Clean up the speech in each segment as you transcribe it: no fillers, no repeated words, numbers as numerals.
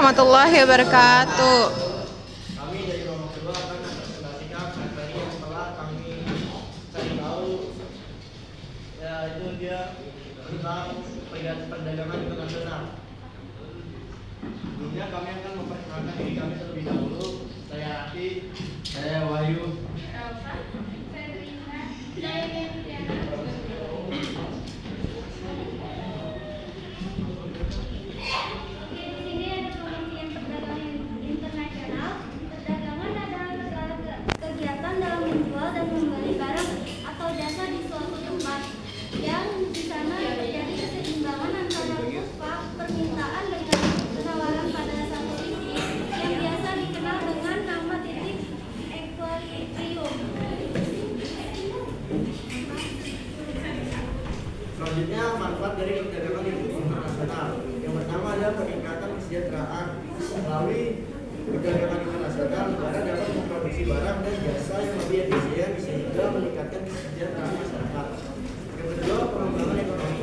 warahmatullahi wabarakatuh. Kami dari kelompok kedua akan mempresentasikan materi yang telah kami cari tahu. Ya, itu dia tentang perdagangan internasional. Sebelumnya kami akan memperkenalkan diri kami terlebih dahulu. Saya Ati, saya Wahyu. Kegiatan dalam menjual dan membeli barang atau jasa di suatu tempat yang di sana terjadi keseimbangan antara upah permintaan dengan penawaran pada satu sisi yang biasa dikenal dengan nama titik equilibrium. Selanjutnya, manfaat dari perdagangan internasional. Yang pertama adalah peningkatan kesejahteraan. Melalui perdagangan internasional, negara dapat memproduksi barang dan jasa yang lebih efisien sehingga meningkatkan kesejahteraan masyarakat. Yang kedua, pengembangan ekonomi.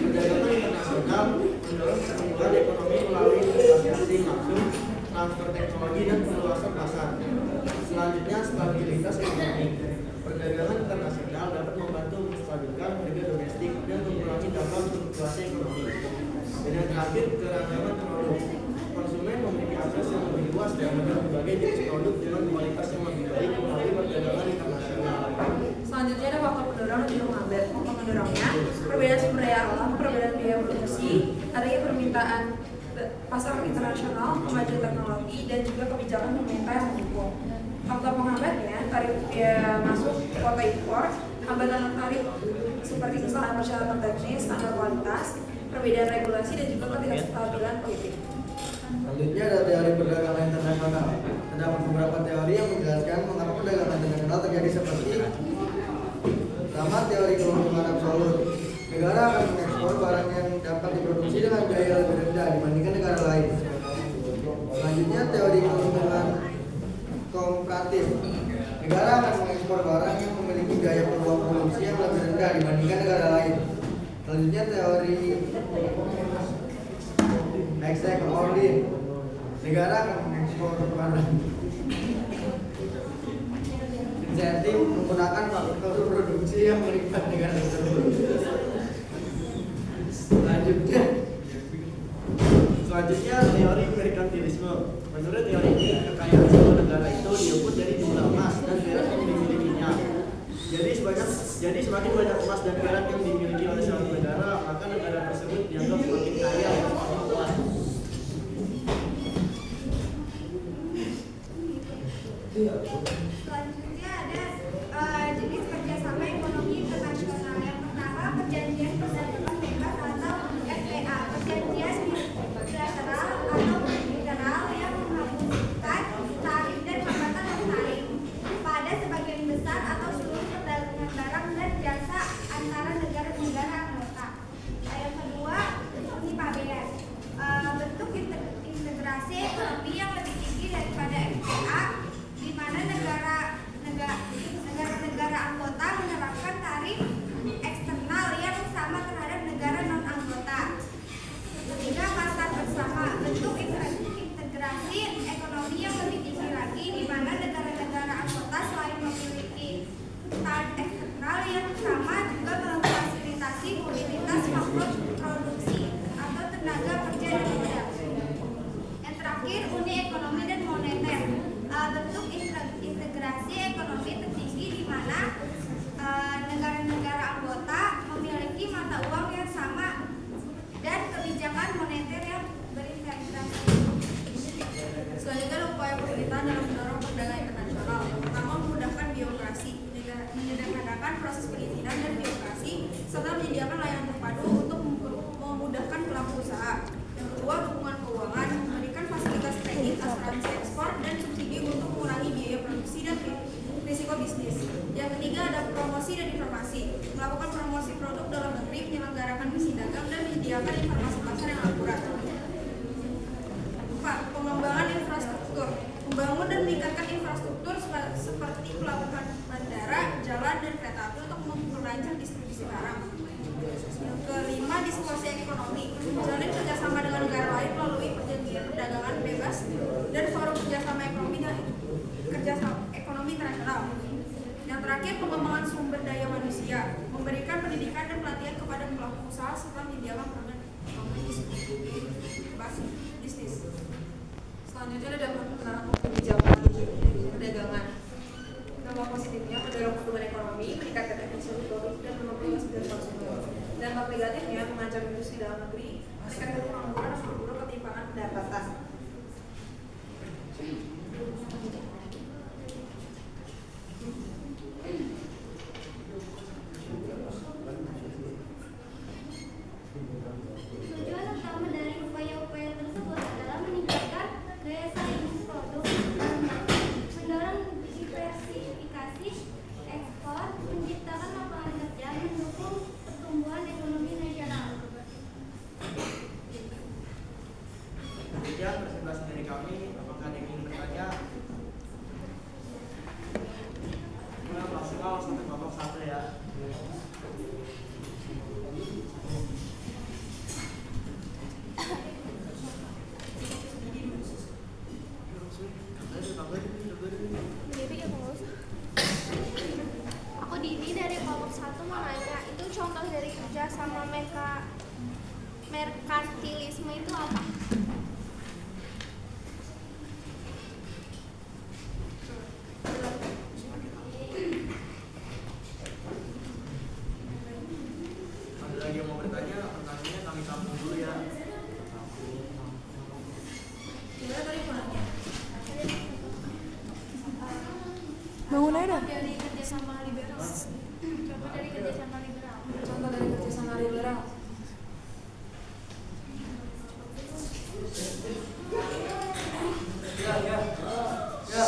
Perdagangan internasional mendorong pertumbuhan ekonomi melalui investasi asing langsung, transfer teknologi dan perluasan pasar. Selanjutnya, stabilitas ekonomi. Perdagangan internasional dapat membantu menstabilkan harga domestik dan mengurangi dampak fluktuasi ekonomi. Dan yang terakhir, keragaman produk. Konsumen memiliki akses yang lebih luas terhadap berbagai jenis produk dengan kualitas yang lebih baik melalui perdagangan internasional. Selanjutnya ada faktor pendorong dan juga penghambat. Faktor pendorongnya, perbedaan sumber daya alam, perbedaan biaya produksi, adanya permintaan pasar internasional, kemajuan teknologi, dan juga kebijakan pemerintah yang mendukung. Faktor penghambatnya, tarif biaya masuk, kuota impor, hambatan tarif seperti kesalahan persyaratan teknis, standar kualitas, perbedaan regulasi, dan juga ketidakstabilan politik. Selanjutnya ada teori perdagangan internasional. Terdapat beberapa teori yang menjelaskan mengapa perdagangan internasional terjadi seperti pertama, teori keuntungan absolut. Negara akan mengekspor barang yang dapat diproduksi dengan biaya lebih rendah dibandingkan negara lain. Selanjutnya, teori keuntungan komparatif. Negara akan mengekspor barang yang memiliki biaya peluang produksi yang lebih rendah dibandingkan negara lain. Selanjutnya, teori extraordinary. Negara akan mengekspor barang insentif menggunakan faktor produksi yang melibat negara tersebut. Selanjutnya, teori merkantilisme. Menurut teori ini, kekayaan sebuah negara itu diukur dari jumlah emas dan perak yang dimilikinya. Jadi semakin banyak emas dan perak yang dimiliki oleh suatu negara, maka negara tersebut dianggap semakin kaya dan semakin kuat. Selanjutnya ada jenis kerjasama ekonomi internasional. Yang pertama, perjanjian perdagangan bebas atau FTA. Perjanjian bilateral atau bilateral yang menghapuskan tarif dan hambatan tarif pada sebagian besar atau seluruh perdagangan barang dan jasa antara negara-negara anggota. Yang kedua, Uni Pabean. Bentuk integrasi ekonomi yang lebih tinggi daripada FTA, di mana negara-negara anggota menerapkan tarif eksternal yang sama terhadap negara non anggota. Ketiga, pasar bersama. Bentuk integrasi ekonomi yang lebih tinggi lagi, di mana negara-negara anggota selain memiliki tarif eksternal yang sama juga memfasilitasi mobilitas faktor produksi atau tenaga kerja dan modal. Yang terakhir, uni ekonomi dan moneter. Bentuk integrasi ekonomi tertinggi di mana negara-negara anggota memiliki mata uang yang sama dan kebijakan moneter yang berintegrasi. Selanjutnya ada upaya pemerintahan dalam mendorong perdagangan internasional. Yang pertama, memudahkan birokrasi, menyederhanakan proses perizinan dan birokrasi, serta menyediakan layanan terpadu untuk memudahkan pelaku usaha. Yang kedua, dukungan keuangan, memberikan fasilitas kredit, asuransi ekspor, dan subsidi untuk mengurangi biaya produksi dan risiko bisnis. Yang ketiga, ada promosi dan informasi, melakukan promosi produk dalam negeri, menyelenggarakan misi dagang, dan menyediakan informasi pasar yang akurat. 4. Pengembangan infrastruktur, membangun dan meningkatkan infrastruktur seperti pelabuhan bandara, jalan, dan kereta api untuk memperlancar distribusi barang. Yang kelima, diskusi ekonomi, menjalin kerjasama dengan negara lain melalui perjanjian terakhir, pengembangan sumber daya manusia, memberikan pendidikan dan pelatihan kepada pelaku usaha serta menyediakan bisnis. Selanjutnya ada dampak tentang kebijakan perdagangan. Dampak positifnya mendorong pertumbuhan ekonomi, meningkatkan efisiensi produk dan memperluas bidang konsumen. Dampak negatifnya mengancam industri dalam negeri, meningkatkan pengangguran dan memperburuk ketimpangan pendapatan. Tujuan utama dari upaya-upaya tersebut adalah meningkatkan daya saing produk dan mendorong diversifikasi ekspor, menciptakan lapangan kerja, mendukung pertumbuhan ekonomi nasional. Demikian presentasi dari kami. Apakah ada yang ingin bertanya? Nah, maksimal sampai babak 1 ya. Aku Dini dari kelompok 1 mau nanya, itu contoh dari kerja sama merkantilisme itu apa? Ada lagi yang mau bertanya? Pertanyaannya kami sambung dulu ya. Gimana tadi punanya? Bangun aja dah. Dari kerjasama liberal. Contoh dari kerjasama liberal. Contoh dari kerjasama liberal. Ya.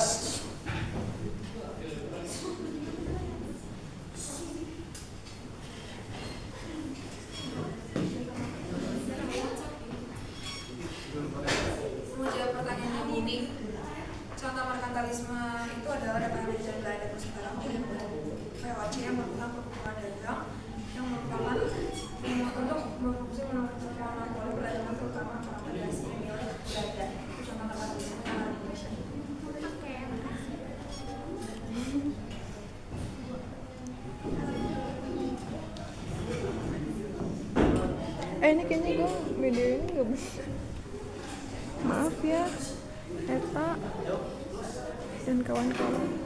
Menjawab pertanyaan ini, contoh merkantilisme itu adalah data manajemen Belanda Nusantara VOC yang merupakan perkumpulan dagang yang merupakan untuk berfungsi menentukan monopoli perdagangan terutama akomodasi milik Belanda. Itu contoh merkantilisme yang ada di Indonesia. Oke, makasih. Ini kayaknya gue video ini gak bisa. Maaf ya, Eta dan kawan-kawan.